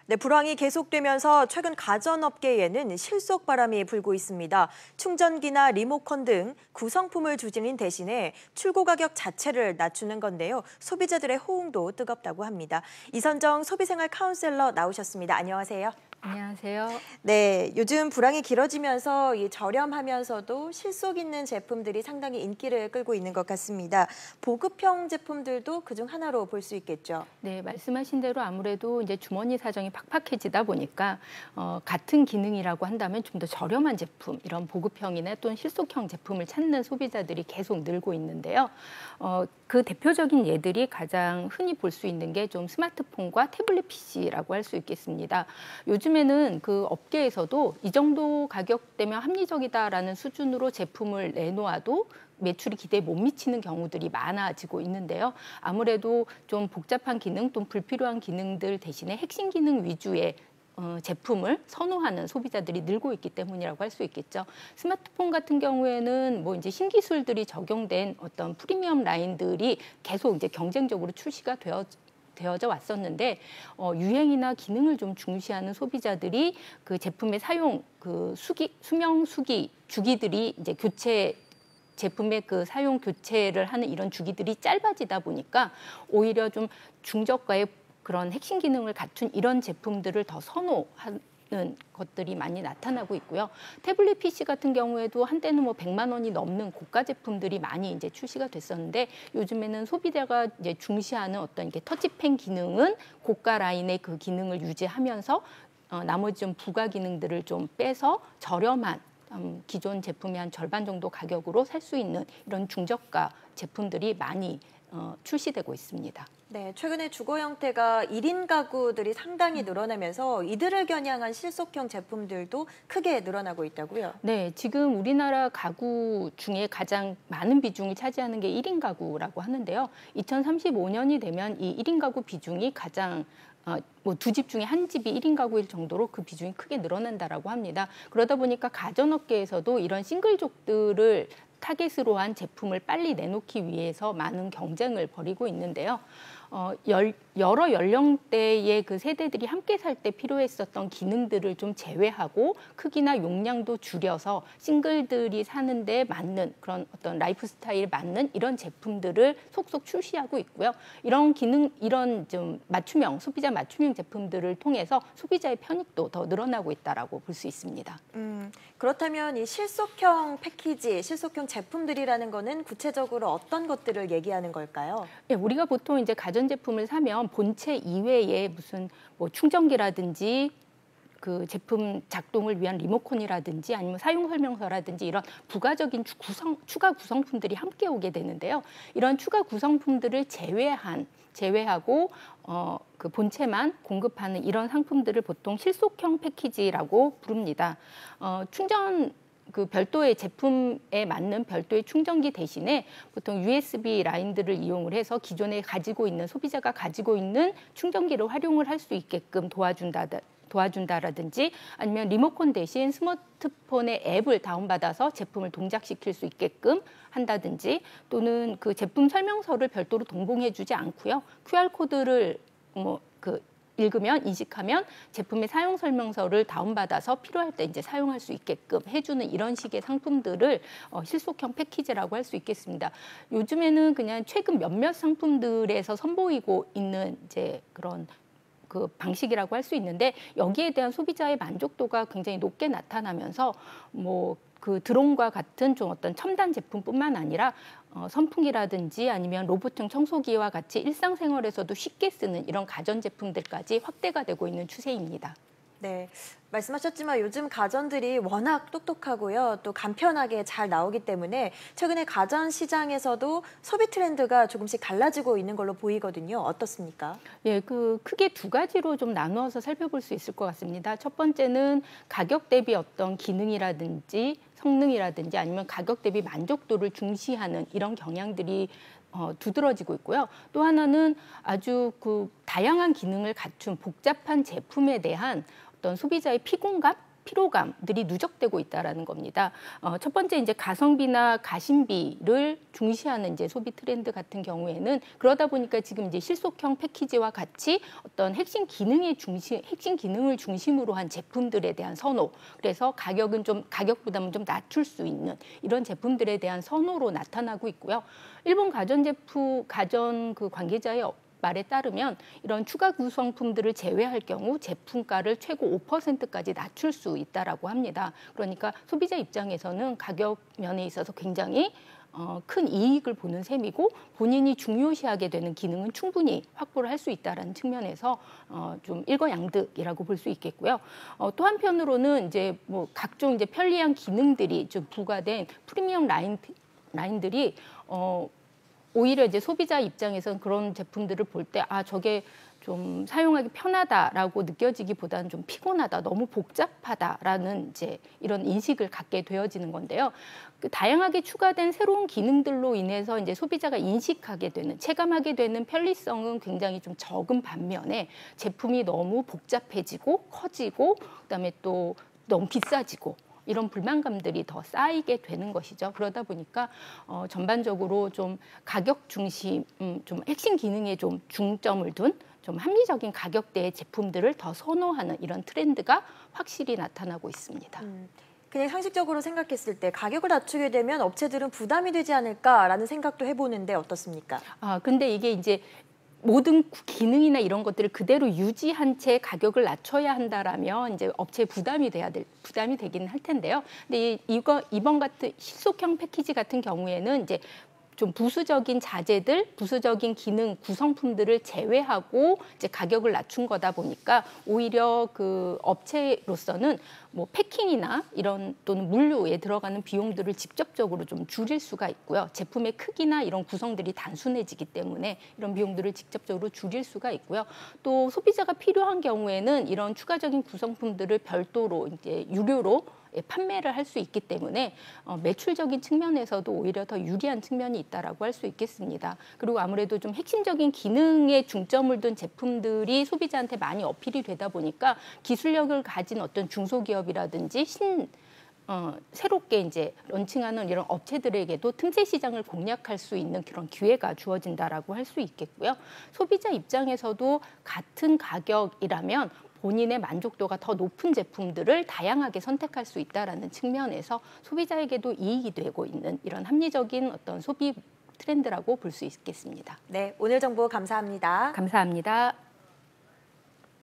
네, 불황이 계속되면서 최근 가전업계에는 실속 바람이 불고 있습니다. 충전기나 리모컨 등 구성품을 줄이는 대신에 출고 가격 자체를 낮추는 건데요. 소비자들의 호응도 뜨겁다고 합니다. 이선정 소비생활 카운셀러 나오셨습니다. 안녕하세요. 안녕하세요. 네, 요즘 불황이 길어지면서 이 저렴하면서도 실속 있는 제품들이 상당히 인기를 끌고 있는 것 같습니다. 보급형 제품들도 그중 하나로 볼 수 있겠죠. 네, 말씀하신 대로 아무래도 이제 주머니 사정이 팍팍해지다 보니까 같은 기능이라고 한다면 좀 더 저렴한 제품, 이런 보급형이나 또는 실속형 제품을 찾는 소비자들이 계속 늘고 있는데요. 그 대표적인 예들이 가장 흔히 볼 수 있는 게 좀 스마트폰과 태블릿 PC라고 할 수 있겠습니다. 요즘에는 그 업계에서도 이 정도 가격대면 합리적이다라는 수준으로 제품을 내놓아도 매출이 기대에 못 미치는 경우들이 많아지고 있는데요. 아무래도 좀 복잡한 기능 또는 불필요한 기능들 대신에 핵심 기능 위주의 제품을 선호하는 소비자들이 늘고 있기 때문이라고 할 수 있겠죠. 스마트폰 같은 경우에는 뭐 이제 신기술들이 적용된 어떤 프리미엄 라인들이 계속 이제 경쟁적으로 출시가 되어져 왔었는데 유행이나 기능을 좀 중시하는 소비자들이 그 제품의 사용 그 수명 수기 주기들이 이제 제품의 그 사용 교체를 하는 이런 주기들이 짧아지다 보니까 오히려 좀 중저가의 그런 핵심 기능을 갖춘 이런 제품들을 더 선호하는 것들이 많이 나타나고 있고요. 태블릿 PC 같은 경우에도 한때는 뭐 100만 원이 넘는 고가 제품들이 많이 이제 출시가 됐었는데 요즘에는 소비자가 이제 중시하는 어떤 이게 터치펜 기능은 고가 라인의 그 기능을 유지하면서 나머지 좀 부가 기능들을 좀 빼서 저렴한 기존 제품의 한 절반 정도 가격으로 살 수 있는 이런 중저가 제품들이 많이 출시되고 있습니다. 네, 최근에 주거 형태가 1인 가구들이 상당히 늘어나면서 이들을 겨냥한 실속형 제품들도 크게 늘어나고 있다고요? 네, 지금 우리나라 가구 중에 가장 많은 비중을 차지하는 게 1인 가구라고 하는데요. 2035년이 되면 이 1인 가구 비중이 가장 뭐 두 집 중에 한 집이 1인 가구일 정도로 그 비중이 크게 늘어난다라고 합니다. 그러다 보니까 가전업계에서도 이런 싱글족들을 타겟으로 한 제품을 빨리 내놓기 위해서 많은 경쟁을 벌이고 있는데요. 여러 연령대의 그 세대들이 함께 살 때 필요했었던 기능들을 좀 제외하고 크기나 용량도 줄여서 싱글들이 사는데 맞는 그런 어떤 라이프 스타일에 맞는 이런 제품들을 속속 출시하고 있고요. 이런 이런 좀 소비자 맞춤형 제품들을 통해서 소비자의 편익도 더 늘어나고 있다라고 볼 수 있습니다. 그렇다면 이 실속형 패키지, 실속형 제품들이라는 거는 구체적으로 어떤 것들을 얘기하는 걸까요? 네, 우리가 보통 이제 가전제품을 사면 본체 이외에 무슨 뭐 충전기라든지 그 제품 작동을 위한 리모컨이라든지 아니면 사용 설명서라든지 이런 부가적인 추가 구성품들이 함께 오게 되는데요. 이런 추가 구성품들을 제외하고 그 본체만 공급하는 이런 상품들을 보통 실속형 패키지라고 부릅니다. 충전 그 별도의 제품에 맞는 별도의 충전기 대신에 보통 USB 라인들을 이용을 해서 기존에 가지고 있는 소비자가 가지고 있는 충전기를 활용을 할 수 있게끔 도와준다라든지 아니면 리모컨 대신 스마트폰의 앱을 다운받아서 제품을 동작시킬 수 있게끔 한다든지 또는 그 제품 설명서를 별도로 동봉해주지 않고요. QR코드를 읽으면 인식하면 제품의 사용 설명서를 다운받아서 필요할 때 이제 사용할 수 있게끔 해주는 이런 식의 상품들을 실속형 패키지라고 할 수 있겠습니다. 요즘에는 그냥 최근 몇몇 상품들에서 선보이고 있는 이제 그런 그 방식이라고 할 수 있는데 여기에 대한 소비자의 만족도가 굉장히 높게 나타나면서 뭐 그 드론과 같은 좀 어떤 첨단 제품뿐만 아니라 선풍기라든지 아니면 로봇형 청소기와 같이 일상생활에서도 쉽게 쓰는 이런 가전제품들까지 확대가 되고 있는 추세입니다. 네, 말씀하셨지만 요즘 가전들이 워낙 똑똑하고요. 또 간편하게 잘 나오기 때문에 최근에 가전 시장에서도 소비 트렌드가 조금씩 달라지고 있는 걸로 보이거든요. 어떻습니까? 예, 그 크게 두 가지로 좀 나누어서 살펴볼 수 있을 것 같습니다. 첫 번째는 가격 대비 어떤 기능이라든지 성능이라든지 아니면 가격 대비 만족도를 중시하는 이런 경향들이 두드러지고 있고요. 또 하나는 아주 그 다양한 기능을 갖춘 복잡한 제품에 대한 어떤 소비자의 피곤감 피로감들이 누적되고 있다라는 겁니다. 첫 번째 이제 가성비나 가심비를 중시하는 이제 소비 트렌드 같은 경우에는 그러다 보니까 지금 이제 실속형 패키지와 같이 어떤 핵심 기능을 중심으로 한 제품들에 대한 선호. 그래서 가격 부담은 좀 낮출 수 있는 이런 제품들에 대한 선호로 나타나고 있고요. 일본 가전 그 관계자의 말에 따르면 이런 추가 구성품들을 제외할 경우 제품가를 최고 5%까지 낮출 수 있다라고 합니다. 그러니까 소비자 입장에서는 가격 면에 있어서 굉장히 큰 이익을 보는 셈이고 본인이 중요시하게 되는 기능은 충분히 확보를 할 수 있다라는 측면에서 좀 일거양득이라고 볼 수 있겠고요. 또 한편으로는 이제 뭐 각종 이제 편리한 기능들이 좀 부과된 프리미엄 라인들이 오히려 이제 소비자 입장에서는 그런 제품들을 볼 때 저게 좀 사용하기 편하다라고 느껴지기보다는 좀 피곤하다, 너무 복잡하다라는 이제 이런 인식을 갖게 되어지는 건데요. 그 다양하게 추가된 새로운 기능들로 인해서 이제 소비자가 인식하게 되는, 체감하게 되는 편리성은 굉장히 좀 적은 반면에 제품이 너무 복잡해지고 커지고 그다음에 또 너무 비싸지고 이런 불만감들이 더 쌓이게 되는 것이죠. 그러다 보니까 전반적으로 좀 가격 중심, 좀 핵심 기능에 좀 중점을 둔 좀 합리적인 가격대의 제품들을 더 선호하는 이런 트렌드가 확실히 나타나고 있습니다. 그냥 상식적으로 생각했을 때 가격을 낮추게 되면 업체들은 부담이 되지 않을까라는 생각도 해보는데 어떻습니까? 근데 이게 이제 모든 기능이나 이런 것들을 그대로 유지한 채 가격을 낮춰야 한다라면 이제 업체에 부담이 되긴 할 텐데요. 근데 이번 같은 실속형 패키지 같은 경우에는 이제 좀 부수적인 자재들, 부수적인 기능 구성품들을 제외하고 이제 가격을 낮춘 거다 보니까 오히려 그 업체로서는 뭐 패킹이나 이런 또는 물류에 들어가는 비용들을 직접적으로 좀 줄일 수가 있고요. 제품의 크기나 이런 구성들이 단순해지기 때문에 이런 비용들을 직접적으로 줄일 수가 있고요. 또 소비자가 필요한 경우에는 이런 추가적인 구성품들을 별도로 이제 유료로 판매를 할 수 있기 때문에 매출적인 측면에서도 오히려 더 유리한 측면이 있다라고 할 수 있겠습니다. 그리고 아무래도 좀 핵심적인 기능에 중점을 둔 제품들이 소비자한테 많이 어필이 되다 보니까 기술력을 가진 어떤 중소기업이라든지 새롭게 이제 런칭하는 이런 업체들에게도 틈새 시장을 공략할 수 있는 그런 기회가 주어진다라고 할 수 있겠고요. 소비자 입장에서도 같은 가격이라면 본인의 만족도가 더 높은 제품들을 다양하게 선택할 수 있다라는 측면에서 소비자에게도 이익이 되고 있는 이런 합리적인 어떤 소비 트렌드라고 볼 수 있겠습니다. 네, 오늘 정보 감사합니다. 감사합니다.